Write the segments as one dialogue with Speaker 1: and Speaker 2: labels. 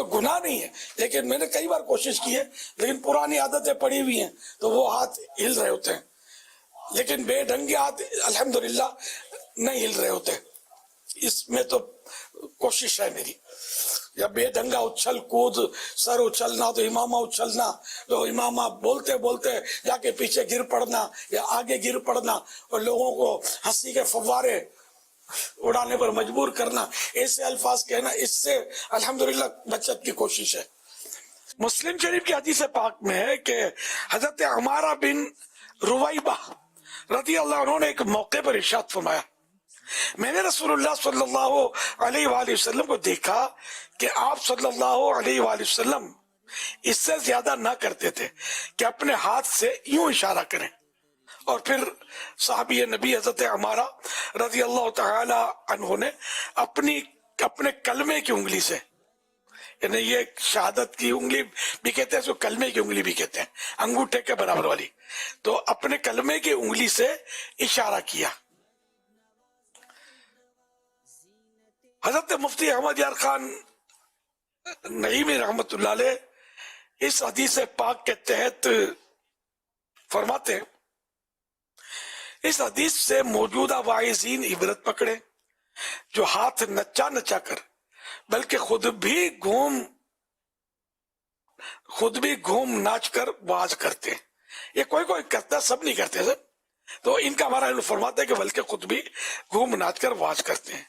Speaker 1: کوئی گناہ نہیں ہے، لیکن میں نے کئی بار کوشش کی ہے، لیکن پرانی عادتیں پڑی ہوئی ہیں تو وہ ہاتھ ہل رہے ہوتے ہیں، لیکن بے ڈھنگے ہاتھ الحمدللہ نہیں ہل رہے ہوتے. اس میں تو کوشش ہے میری. یا بے ڈھنگا اچھل کود، سر اچھلنا تو امامہ اچھلنا، تو امامہ بولتے بولتے جا کے پیچھے گر پڑنا یا آگے گر پڑنا اور لوگوں کو ہنسی کے فوارے اڑانے پر مجبور کرنا، ایسے الفاظ کہنا، اس سے الحمدللہ بچت کی کوشش ہے. مسلم شریف کی حدیث پاک میں ہے کہ حضرت عمارہ بن رویبہ رضی اللہ عنہ نے ایک موقع پر ارشاد فرمایا، میں نے رسول اللہ صلی اللہ علیہ وآلہ وسلم کو دیکھا کہ آپ صلی اللہ علیہ وآلہ وسلم اس سے زیادہ نہ کرتے تھے کہ اپنے ہاتھ سے یوں اشارہ کریں. اور پھر صحابی نبی حضرت عمارہ رضی اللہ تعالی عنہ نے اپنے کلمے کی انگلی سے، یعنی یہ شہادت کی انگلی بھی کہتے ہیں، اس کو کلمے کی انگلی بھی کہتے ہیں، انگوٹھے کے برابر والی، تو اپنے کلمے کی انگلی سے اشارہ کیا. حضرت مفتی احمد یار خان نعیمی رحمت اللہ علیہ اس حدیث پاک کے تحت فرماتے ہیں، اس حدیث سے موجودہ واعظین عبرت پکڑے جو ہاتھ نچا نچا کر بلکہ خود بھی گھوم ناچ کر واز کرتے ہیں. یہ کوئی کرتا، سب نہیں کرتے سر. تو ان کا ہمارا فرماتا ہے کہ بلکہ خود بھی گھوم ناچ کر واز کرتے ہیں.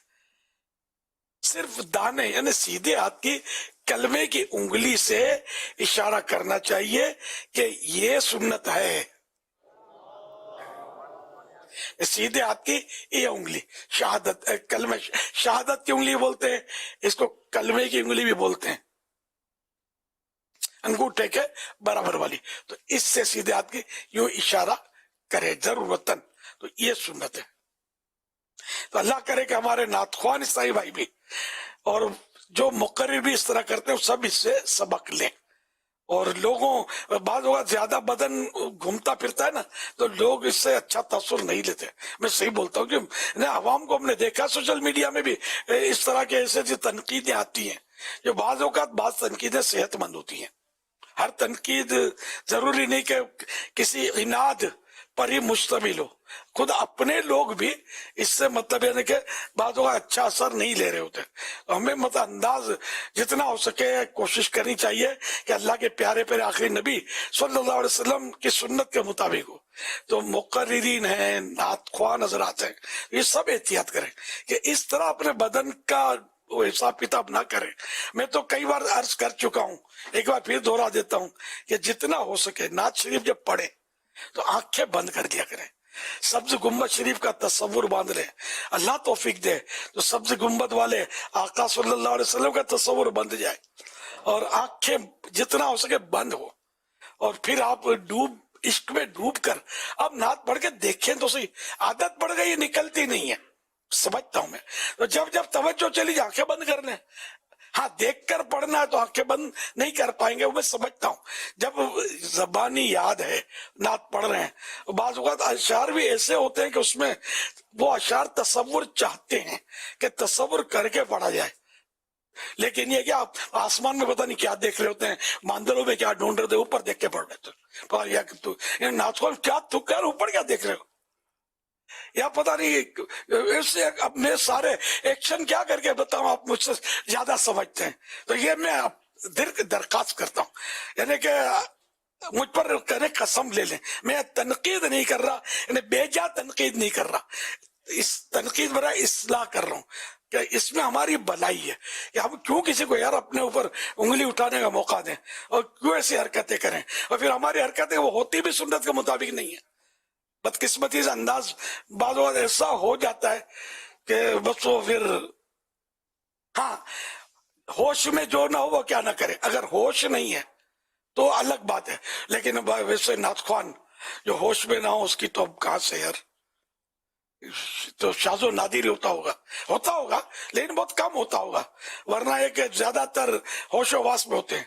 Speaker 1: صرف دانے یعنی سیدھے ہاتھ کی کلمے کی انگلی سے اشارہ کرنا چاہیے کہ یہ سنت ہے. سیدھے ہاتھ کی یہ انگلی شہادت، کلمہ شہادت کی انگلی بولتے ہیں، اس کو کلمے کی انگلی بھی بولتے ہیں، انگوٹھے کے برابر والی. تو اس سے سیدھے ہاتھ کی یوں اشارہ کرے ضرورتاً، تو یہ سنت ہے. تو اللہ کرے کہ ہمارے نعت خوان عیسائی بھائی بھی اور جو مقرر بھی اس طرح کرتے ہیں سب اس سے سبق لیں. اور لوگوں بعض اوقات زیادہ بدن گھومتا پھرتا ہے نا تو لوگ اس سے اچھا تاثر نہیں لیتے. میں صحیح بولتا ہوں کہ عوام کو ہم نے دیکھا سوشل میڈیا میں بھی اس طرح کے ایسے تنقیدیں آتی ہیں جو بعض اوقات بعض تنقیدیں صحت مند ہوتی ہیں. ہر تنقید ضروری نہیں کہ کسی عناد پر ہی مشتمل ہو. خود اپنے لوگ بھی اس سے مطلب یعنی کہ بعض اوقات اچھا اثر نہیں لے رہے ہوتے. ہمیں انداز جتنا ہو سکے کوشش کرنی چاہیے کہ اللہ کے پیارے پیارے آخری نبی صلی اللہ علیہ وسلم کی سنت کے مطابق ہو. تو مقررین ہیں، نعت خواہ حضرات ہیں، یہ سب احتیاط کریں کہ اس طرح اپنے بدن کا وہ حساب کتاب نہ کریں. میں تو کئی بار عرض کر چکا ہوں، ایک بار پھر دوہرا دیتا ہوں کہ جتنا ہو سکے نعت شریف جب پڑھیں تو آنکھیں بند کر دیا کریں. سبز گنبد شریف کا تصور باندھ لیں، اللہ توفیق دے تو سبز گنبد والے آقا صلی اللہ علیہ وسلم کا تصور بند جائے اور آنکھیں جتنا ہو سکے بند ہو. اور پھر آپ عشق میں ڈوب کر اب نعت پڑھ کے دیکھیں تو صحیح. عادت پڑ گئی، نکلتی نہیں ہے، سمجھتا ہوں میں. تو جب توجہ چلی جائے آنکھیں بند کر لیں. ہاں دیکھ کر پڑھنا ہے تو آنکھیں بند نہیں کر پائیں گے، وہ میں سمجھتا ہوں. جب زبانی یاد ہے نعت پڑھ رہے ہیں، بعض اوقات اشعار بھی ایسے ہوتے ہیں کہ اس میں وہ اشعار تصور چاہتے ہیں کہ تصور کر کے پڑھا جائے، لیکن یہ کہ آپ آسمان میں پتہ نہیں کیا دیکھ رہے ہوتے ہیں، ماندروں میں کیا ڈھونڈ رہے ہوتے ہیں، اوپر دیکھ کے پڑھ رہے تو نعت خوان کیا تو کر اوپر کیا دیکھ رہے ہو، یا پتہ نہیں اس سے اب میں سارے ایکشن کیا کر کے بتاؤں، آپ مجھ سے زیادہ سمجھتے ہیں. تو یہ میں درخواست کرتا ہوں، یعنی کہ مجھ پر کرے قسم لے لیں، میں تنقید نہیں کر رہا، یعنی بیجا تنقید نہیں کر رہا، اس تنقید برائے اصلاح کر رہا ہوں کہ اس میں ہماری بلائی ہے کہ ہم کیوں کسی کو یار اپنے اوپر انگلی اٹھانے کا موقع دیں اور کیوں ایسی حرکتیں کریں، اور پھر ہماری حرکتیں وہ ہوتی بھی سنت کے مطابق نہیں ہے. بدقسمتی سے انداز بعض وقت ایسا ہو جاتا ہے کہ بس وہ پھر ہاں ہوش میں جو نہ ہو وہ کیا نہ کرے. اگر ہوش نہیں ہے تو الگ بات ہے، لیکن ویسے نعت خوان جو ہوش میں نہ ہو اس کی تو اب کہاں سے یار، تو شاذ و نادر ہوتا ہوگا لیکن بہت کم ہوتا ہوگا، ورنہ یہ کہ زیادہ تر ہوش و واس میں ہوتے ہیں.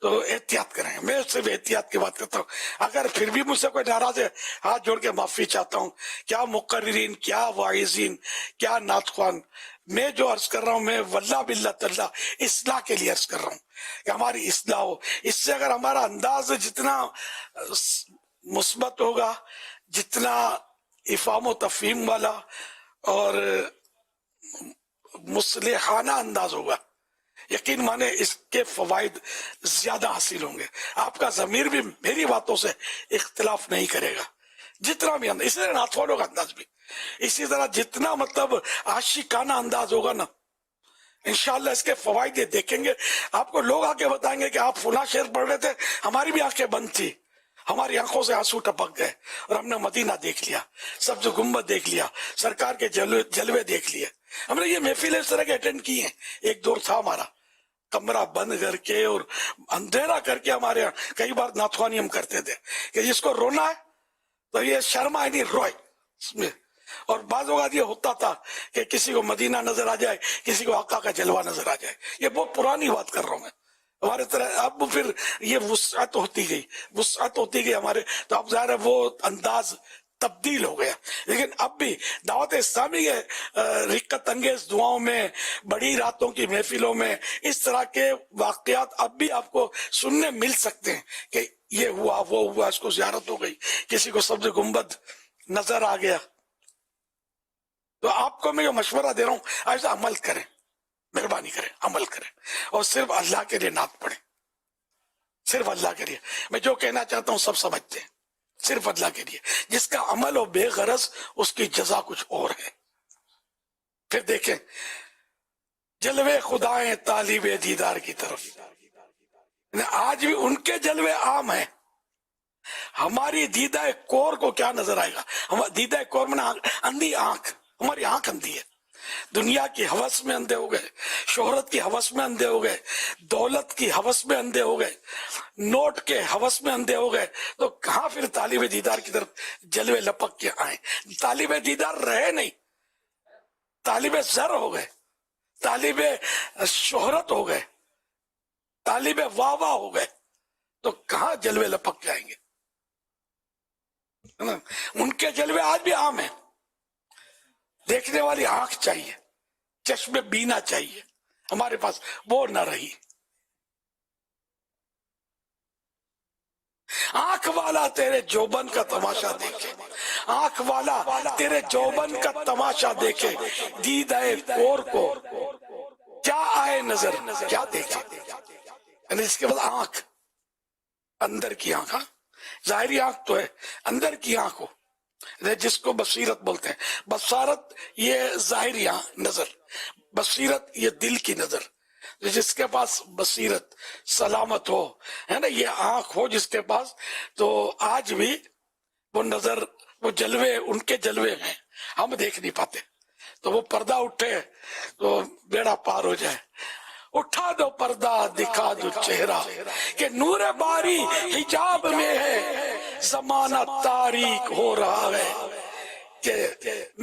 Speaker 1: تو احتیاط کریں، میں صرف احتیاط کی بات کرتا ہوں. اگر پھر بھی مجھ سے کوئی ناراض ہے ہاتھ جوڑ کے معافی چاہتا ہوں. کیا مقررین، کیا واعظین، کیا نعت خوان، میں جو عرض کر رہا ہوں میں واللہ باللہ تعالیٰ اصلاح کے لیے عرض کر رہا ہوں. کہ ہماری اصلاح ہو. اس سے اگر ہمارا انداز جتنا مثبت ہوگا، جتنا افہام و تفہیم والا اور مصلحانہ انداز ہوگا، یقین مانے اس کے فوائد زیادہ حاصل ہوں گے. آپ کا ضمیر بھی میری باتوں سے اختلاف نہیں کرے گا، جتنا بھی انداز. اسی طرح ناتھوانوں کا انداز بھی اسی طرح، جتنا مطلب عاشقانہ انداز ہوگا نا، انشاءاللہ اس کے فوائد یہ دیکھیں گے. آپ کو لوگ آ کے بتائیں گے کہ آپ فلاں شعر پڑھ رہے تھے، ہماری بھی آنکھیں بند تھی، ہماری آنکھوں سے آنسو ٹپک گئے اور ہم نے مدینہ دیکھ لیا، سبز گنبد دیکھ لیا، سرکار کے جلوے دیکھ لیے. ہم نے یہ محفلیں اس طرح کے اٹینڈ کی ہیں. ایک دور تھا ہمارا کمرہ بند کر کے اور اندھیرا کر کے، ہمارے یہاں کئی بار ناتھوانی ہم کرتے تھے کہ جس کو رونا ہے تو یہ شرما نہیں روئے اس میں. اور بعض اوقات یہ ہوتا تھا کہ کسی کو مدینہ نظر آ جائے، کسی کو آقا کا جلوہ نظر آ جائے. یہ بہت پرانی بات کر رہا ہوں میں. ہمارے طرح اب پھر یہ وسعت ہوتی گئی ہمارے، تو اب ظاہر ہے وہ انداز تبدیل ہو گیا. لیکن اب بھی دعوت اسلامی کے رقت انگیز دعاؤں میں، بڑی راتوں کی محفلوں میں اس طرح کے واقعات اب بھی آپ کو سننے مل سکتے ہیں کہ یہ ہوا، وہ ہوا، اس کو زیارت ہو گئی، کسی کو سبز گنبد نظر آ گیا. تو آپ کو میں جو مشورہ دے رہا ہوں، ایسا عمل کریں، مہربانی کریں، عمل کریں، اور صرف اللہ کے لیے نعت پڑھیں، صرف اللہ کے لیے. میں جو کہنا چاہتا ہوں سب سمجھتے ہیں، صرف اللہ کے لیے. جس کا عمل ہو بے غرض، اس کی جزا کچھ اور ہے. پھر دیکھیں جلوے خدائیں طالب دیدار کی طرف، آج بھی ان کے جلوے عام ہیں. ہماری دیدہ کور کو کیا نظر آئے گا؟ دیدہ کور میں اندھی آنکھ، ہماری آنکھ اندھی ہے. دنیا کی ہوس میں اندھے ہو گئے، شہرت کی ہوس میں اندھے ہو گئے، دولت کی ہوس میں اندھے ہو گئے، نوٹ کے ہوس میں اندھے ہو گئے. تو کہاں پھر طالب دیدار کی طرف جلوے لپک کے آئیں؟ طالب دیدار رہے نہیں، طالب زر ہو گئے، طالب شہرت ہو گئے، طالب واہ واہ ہو گئے. تو کہاں جلوے لپک کے آئیں گے؟ ان کے جلوے آج بھی عام ہیں. دیکھنے والی آنکھ چاہیے، چشم بینا چاہیے. ہمارے پاس وہ نہ رہی. آنکھ والا تیرے جوبن کا تماشا دیکھے، آنکھ والا تیرے جوبن کا تماشا دیکھے، دیدہ کور کو کیا آئے نظر، کیا دیکھے. یعنی اس کے بعد آنکھ، اندر کی آنکھ، ظاہری آنکھ تو ہے، اندر کی آنکھ ہو، جس کو بصیرت بولتے ہیں. بصارت یہ ظاہری نظر، بصیرت یہ دل کی نظر. جس کے پاس بصیرت سلامت ہو، ہے نا، یہ آنکھ ہو جس کے پاس، تو آج بھی وہ نظر، وہ جلوے ان کے جلوے ہیں، ہم دیکھ نہیں پاتے. تو وہ پردہ اٹھے تو بیڑا پار ہو جائے. اٹھا دو پردہ، دکھا دو چہرہ، کہ نور باری حجاب میں ہے، زمانہ تاریک ہو رہا ہے، کہ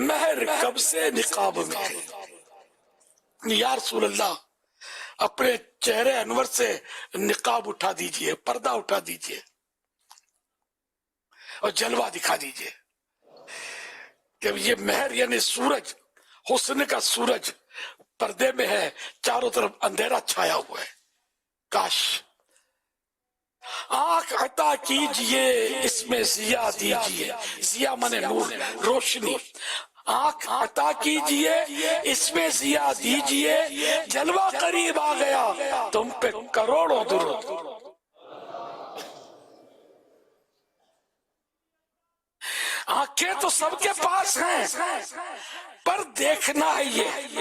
Speaker 1: مہر کب سے نقاب میں ہے. یا رسول اللہ، اپنے چہرے انور سے نقاب اٹھا دیجئے، پردہ اٹھا دیجئے اور جلوہ دکھا دیجئے کہ یہ مہر، یعنی سورج، حسن کا سورج پردے میں ہے، چاروں طرف اندھیرا چھایا ہوا ہے. کاش آنکھ عطا کیجئے، اس میں ضیا دیجئے، ضیا مانے نور، روشنی. آنکھ عطا کیجئے، اس میں ضیا دیجئے، جلوہ قریب آ گیا، تم پہ کروڑوں درود. آنکھیں تو سب کے پاس ہیں، پر دیکھنا ہے یہ.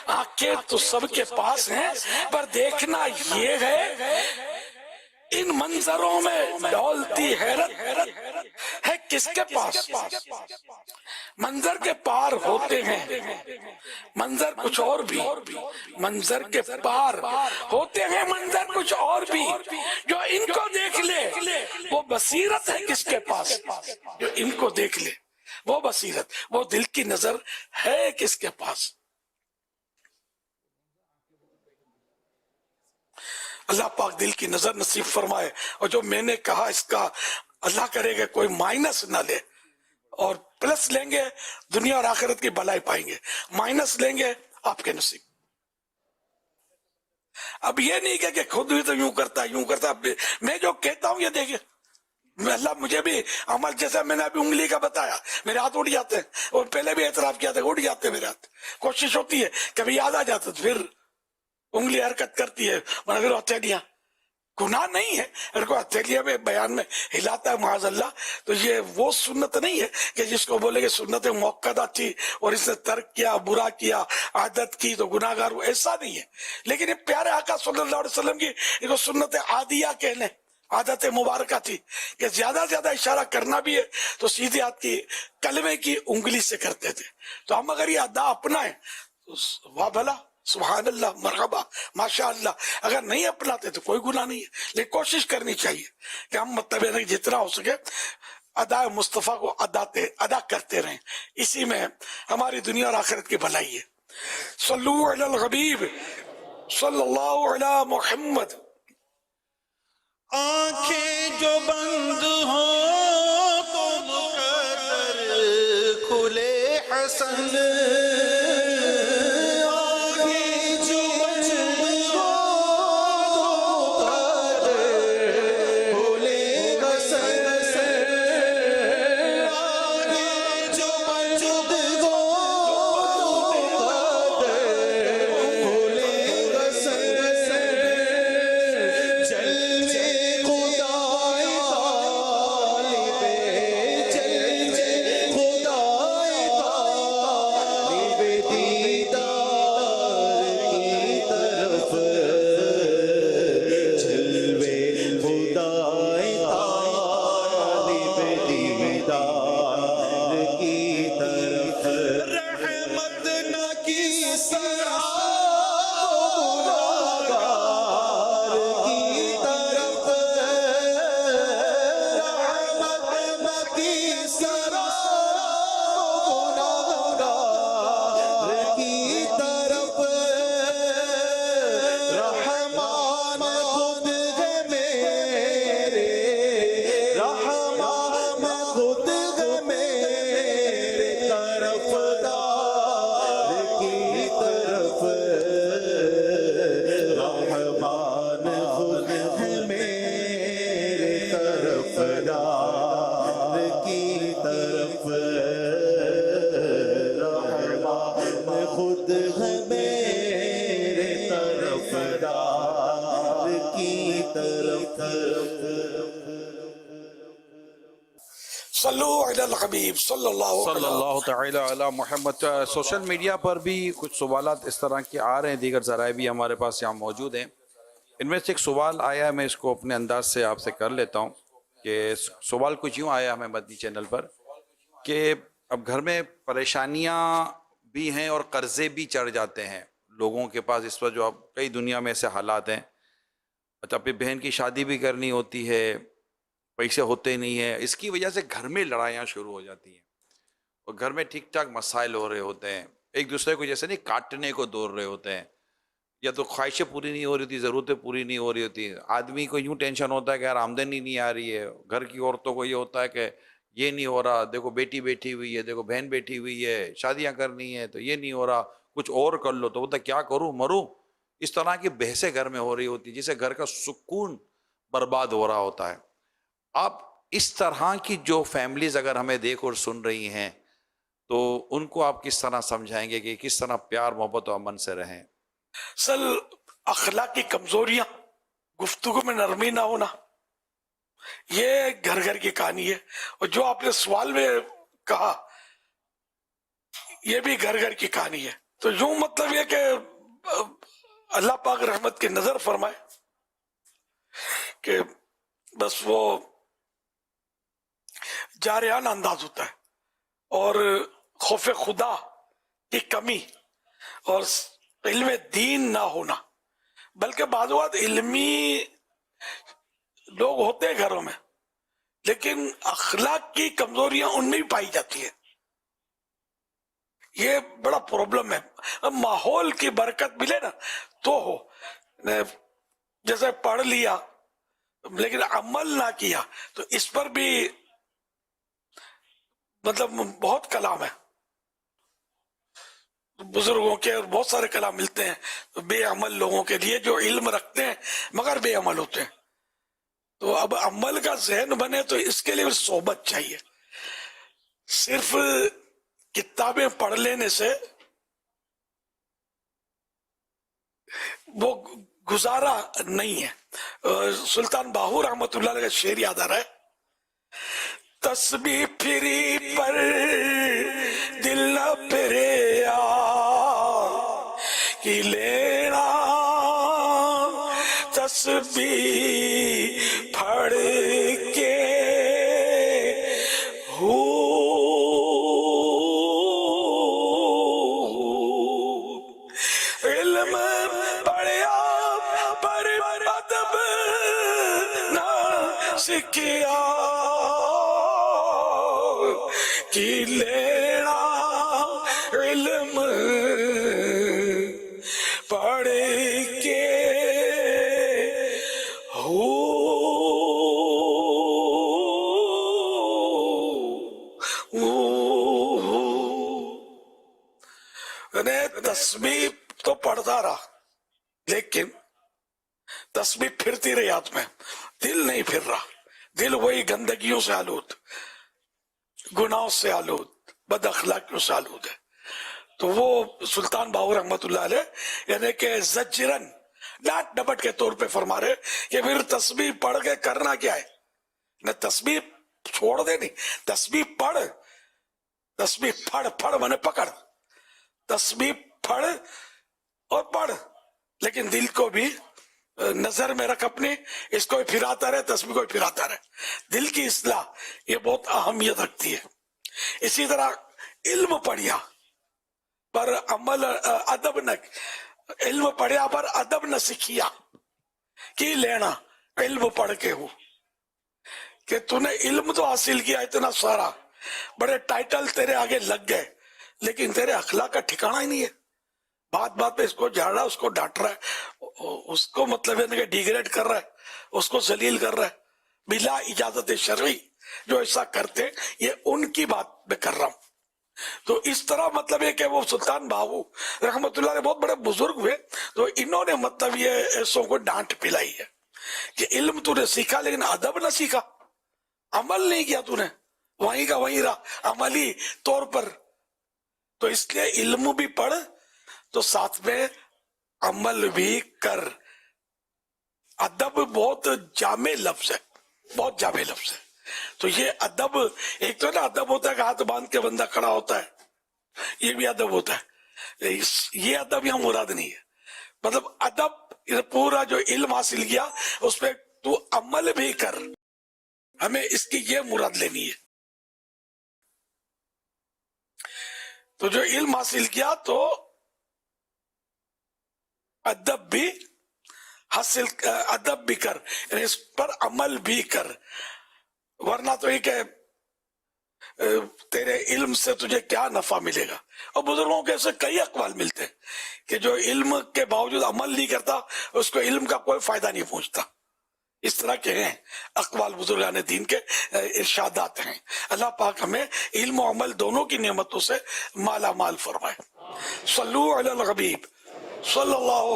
Speaker 1: آنکھیں تو سب کے پاس ہیں، پر دیکھنا یہ ہے، ان منظروں میں ڈولتی حیرت ہے کس کے پاس. منظر کے پار ہوتے ہیں منظر کچھ اور بھی، منظر کے پار ہوتے ہیں منظر کچھ اور بھی. جو ان کو دیکھ لے وہ بصیرت ہے کس کے پاس، جو ان کو دیکھ لے وہ بصیرت، وہ دل کی نظر ہے کس کے پاس. اللہ پاک دل کی نظر نصیب فرمائے. اور جو میں نے کہا اس کا اللہ کرے گا کوئی مائنس نہ لے، اور پلس لیں گے دنیا اور آخرت کی بھلائی پائیں گے، مائنس لیں گے آپ کے نصیب. اب یہ نہیں کہ خود بھی تو یوں کرتا اب میں جو کہتا ہوں یہ دیکھیں، اللہ مجھے بھی عمل جیسا میں نے ابھی انگلی کا بتایا، میرے ہاتھ اڑ جاتے ہیں، اور پہلے بھی اعتراف کیا تھا اڑ جاتے ہیں میرے ہاتھ، کوشش ہوتی ہے کبھی یاد آ جاتا تو پھر انگلی حرکت کرتی ہے، مگر ہتھیلیاں گناہ نہیں ہے، اگر کوئی ہتھیلیاں میں بیان میں ہلاتا ہے معاذ اللہ، تو یہ وہ سنت نہیں ہے کہ جس کو بولے کہ سنت موقدہ تھی اور اس نے ترک کیا، برا کیا، عادت کی تو گناہ گار، ایسا نہیں ہے۔ لیکن یہ پیارے آقا صلی اللہ علیہ وسلم کی ایک سنت عادیہ کہہ لیں، عادت مبارکہ تھی کہ زیادہ زیادہ اشارہ کرنا بھی ہے تو سیدھے ہاتھ کی کلمے کی انگلی سے کرتے تھے۔ تو ہم اگر یہ ادا اپنائیں تو واہ بھلا، سبحان اللہ، مرحبا، ماشاء اللہ۔ اگر نہیں اپناتے تو کوئی گناہ نہیں ہے، لیکن کوشش کرنی چاہیے کہ ہم مطلب جتنا ہو سکے ادا مصطفیٰ کو ادا کرتے رہیں، اسی میں ہماری دنیا اور آخرت کی بھلائی ہے۔ صلو علی الحبیب صلی اللہ علی محمد۔
Speaker 2: آنکھیں جو بند ہوں تو مقدر کھلے حسن، آنکھیں جو بند ہوں تو مقدر کھلے حسن، آنکھیں جو بند ہوں تو مقدر کھلے حسن، جلوے رحمت نہ کی سرا گناہگار کی طرف، رحمت نہ کی سرا گناہگار کی طرف، رحمان خود ہے میرے، رحمان خود ہے میرے طرف دار کی طرف، رحمان خود ہے میرے طرف دار کی طرف، رحمان خود ہے میرے طرف دار کی طرف۔
Speaker 1: صلو علی الحبیب صلی اللہ
Speaker 3: صلی
Speaker 1: علیہ
Speaker 3: اللہ تعالی علی محمد۔ سوشل میڈیا پر بھی کچھ سوالات اس طرح کے آ رہے ہیں، دیگر ذرائع بھی ہمارے پاس یہاں موجود ہیں۔ ان میں سے ایک سوال آیا ہے، میں اس کو اپنے انداز سے آپ سے کر لیتا ہوں کہ سوال کچھ یوں آیا ہمیں مدنی چینل پر کہ اب گھر میں پریشانیاں بھی ہیں اور قرضے بھی چڑھ جاتے ہیں لوگوں کے پاس اس وقت، جو اب کئی دنیا میں ایسے حالات ہیں۔ اچھا، پھر بہن کی شادی بھی کرنی ہوتی ہے، پیسے ہوتے نہیں ہیں، اس کی وجہ سے گھر میں لڑائیاں شروع ہو جاتی ہیں اور گھر میں ٹھیک ٹھاک مسائل ہو رہے ہوتے ہیں، ایک دوسرے کو جیسے نہیں کاٹنے کو دور رہے ہوتے ہیں، یا تو خواہشیں پوری نہیں ہو رہی ہوتی، ضرورتیں پوری نہیں ہو رہی ہوتی۔ آدمی کو یوں ٹینشن ہوتا ہے کہ یار آمدنی نہیں آ رہی ہے، گھر کی عورتوں کو یہ ہوتا ہے کہ یہ نہیں ہو رہا، دیکھو بیٹی بیٹھی ہوئی ہے، دیکھو بہن بیٹھی ہوئی ہے، شادیاں کرنی ہے تو یہ نہیں ہو رہا، کچھ اور کر لو، تو بولتا کیا کروں، مروں۔ اس طرح کی بحثیں گھر میں ہو رہی ہوتی، جسے گھر کا سکون برباد ہو رہا ہوتا ہے۔ آپ اس طرح کی جو فیملیز اگر ہمیں دیکھ اور سن رہی ہیں تو ان کو آپ کس طرح سمجھائیں گے کہ کس طرح پیار محبت و امن سے رہیں؟
Speaker 1: سل اخلاق کی کمزوریاں، گفتگو میں نرمی نہ ہونا، یہ گھر گھر کی کہانی ہے۔ اور جو آپ نے سوال میں کہا یہ بھی گھر گھر کی کہانی ہے۔ تو یوں مطلب یہ کہ اللہ پاک رحمت کی نظر فرمائے کہ بس وہ جارحانہ انداز ہوتا ہے، اور خوف خدا کی کمی اور علم دین نہ ہونا، بلکہ بعض اوقات علمی لوگ ہوتے ہیں گھروں میں لیکن اخلاق کی کمزوریاں ان میں بھی پائی جاتی ہیں۔ یہ بڑا پرابلم ہے۔ اب ماحول کی برکت ملے نا تو ہو، جیسے پڑھ لیا لیکن عمل نہ کیا تو اس پر بھی مطلب بہت کلام ہے۔ بزرگوں کے اور بہت سارے کلام ملتے ہیں بے عمل لوگوں کے لیے جو علم رکھتے ہیں مگر بے عمل ہوتے ہیں. تو اب عمل کا ذہن بنے تو اس کے لیے بھی صحبت چاہیے. صرف کتابیں پڑھ لینے سے وہ گزارا نہیں ہے. سلطان باہو رحمت اللہ علیہ کا شعر یاد آ رہا ہے. تسبیح پھری پر دل نہ پھرے کہ لینا تسبیح پڑھ کے علم پڑھیا پر ادب نہ سیکھیا کہ لینا علم پڑھ کے تسبیح تو پڑھتا رہا لیکن تسبیح پھرتی رہی ہاتھ میں, دل نہیں پھر رہا. دل وہی گندگیوں سے آلود, گناہوں سے آلود, بد اخلاقیوں سے آلود ہے. تو وہ سلطان باہو رحمت اللہ علیہ یعنی کہ زجرن ڈانٹ ڈپٹ کے طور پہ فرما رہے کہ پھر تسبیح پڑھ کے کرنا کیا ہے. نہ تسبیح چھوڑ دے, نہیں تسبیح پڑھ, تسبیح پڑھ منے پکڑ, تسبیح پڑھ اور پڑھ لیکن دل کو بھی نظر میں رکھ اپنی, اس کو بھی پھراتا رہے, تسبیح کو بھی پھراتا رہے. دل کی اصلاح یہ بہت اہمیت رکھتی ہے. اسی طرح علم پڑھیا پر عمل ادب نہ, علم پڑھیا پر ادب نہ سیکھیا کی لینا علم پڑھ کے ہو. کہ تو نے علم تو حاصل کیا اتنا سارا, بڑے ٹائٹل تیرے آگے لگ گئے لیکن تیرے اخلاق کا ٹھکانہ ہی نہیں ہے. بات بات پہ اس کو جھاڑ رہا ہے, اس کو ڈانٹ رہا ہے, اس کو مطلب ہے کہ ڈیگریڈ کر رہا ہے, اس کو ذلیل کر رہا ہے بلا اجازت شرعی. جو ایسا کرتے یہ ان کی بات میں کر رہا ہوں. تو اس طرح مطلب ہے کہ وہ سلطان باہو رحمت اللہ علیہ بہت بڑے بزرگ ہوئے, تو انہوں نے مطلب یہ ایسوں کو ڈانٹ پلائی ہے کہ علم تو نے سیکھا لیکن ادب نہ سیکھا, عمل نہیں کیا تو نے, وہیں کا وہیں رہا عملی طور پر. تو اس لیے علم بھی پڑھ تو ساتھ میں عمل بھی کر. ادب بہت جامع لفظ ہے, بہت جامع لفظ ہے. تو یہ ادب, ایک تو نا ادب ہوتا ہے کہ ہاتھ باندھ کے بندہ کھڑا ہوتا ہے, یہ بھی ادب ہوتا ہے. یہ ادب یہاں مراد نہیں ہے. مطلب ادب پورا جو علم حاصل کیا اس پہ تو عمل بھی کر, ہمیں اس کی یہ مراد لینی ہے. تو جو علم حاصل کیا تو ادب بھی حاصل, ادب بھی کر, یعنی اس پر عمل بھی کر. ورنہ تو یہ کہ تیرے علم سے تجھے کیا نفع ملے گا. اور بزرگوں کے ایسے کئی اقوال ملتے ہیں کہ جو علم کے باوجود عمل نہیں کرتا اس کو علم کا کوئی فائدہ نہیں پہنچتا. اس طرح کے ہیں اقوال بزرگان دین کے, ارشادات ہیں. اللہ پاک ہمیں علم و عمل دونوں کی نعمتوں سے مالا مال فرمائے. صلو علی الحبیب صلی اللہ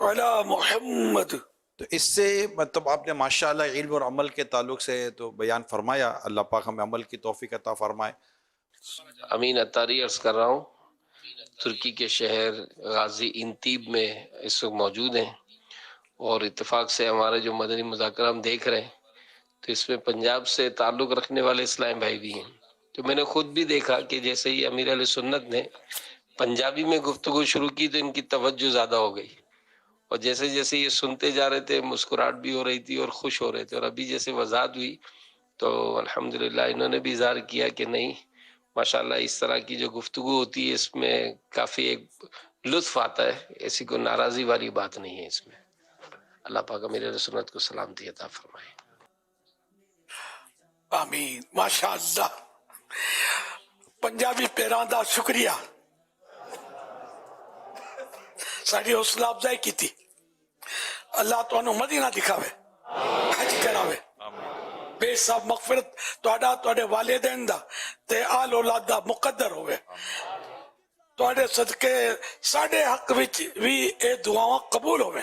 Speaker 1: علی محمد.
Speaker 3: تو اس سے مطلب آپ نے ماشاءاللہ علم اور عمل کے تعلق سے تو بیان فرمایا. اللہ پاک ہمیں عمل کی توفیق عطا فرمائے.
Speaker 4: امین اتاری عرض کر رہا ہوں, ترکی کے شہر غازی انتیب میں اس وقت موجود ہیں, اور اتفاق سے ہمارے جو مدنی مذاکرہ ہم دیکھ رہے ہیں تو اس میں پنجاب سے تعلق رکھنے والے اسلام بھائی بھی ہیں. تو میں نے خود بھی دیکھا کہ جیسے ہی امیر علیہ سنت نے پنجابی میں گفتگو شروع کی تو ان کی توجہ زیادہ ہو گئی, اور جیسے جیسے یہ سنتے جا رہے تھے مسکراہٹ بھی ہو رہی تھی اور خوش ہو رہے تھے. اور ابھی جیسے وضاحت ہوئی تو الحمدللہ انہوں نے بھی اظہار کیا کہ نہیں ماشاءاللہ اس طرح کی جو گفتگو ہوتی ہے اس میں کافی ایک لطف آتا ہے, ایسی کوئی ناراضی والی بات نہیں ہے اس میں. اللہ پاک امیر علیہ سنت کو سلامتی عطا فرمائے.
Speaker 1: آمین. ماشاء اللہ, پنجابی پیراندہ شکریہ, ساری حوصلہ افزائی کی تھی. اللہ تو مدینہ دکھاوے, حج کراوے, بے حساب مغفرت تہاڈا تہاڈے والدین دا تے آل اولاد دا مقدر ہوئے. ਤੁਹਾਡੇ ਸਦਕੇ ਸਾਡੇ ਹੱਕ ਵਿੱਚ ਵੀ ਇਹ ਦੁਆਵਾਂ ਕਬੂਲ ਹੋਵੇ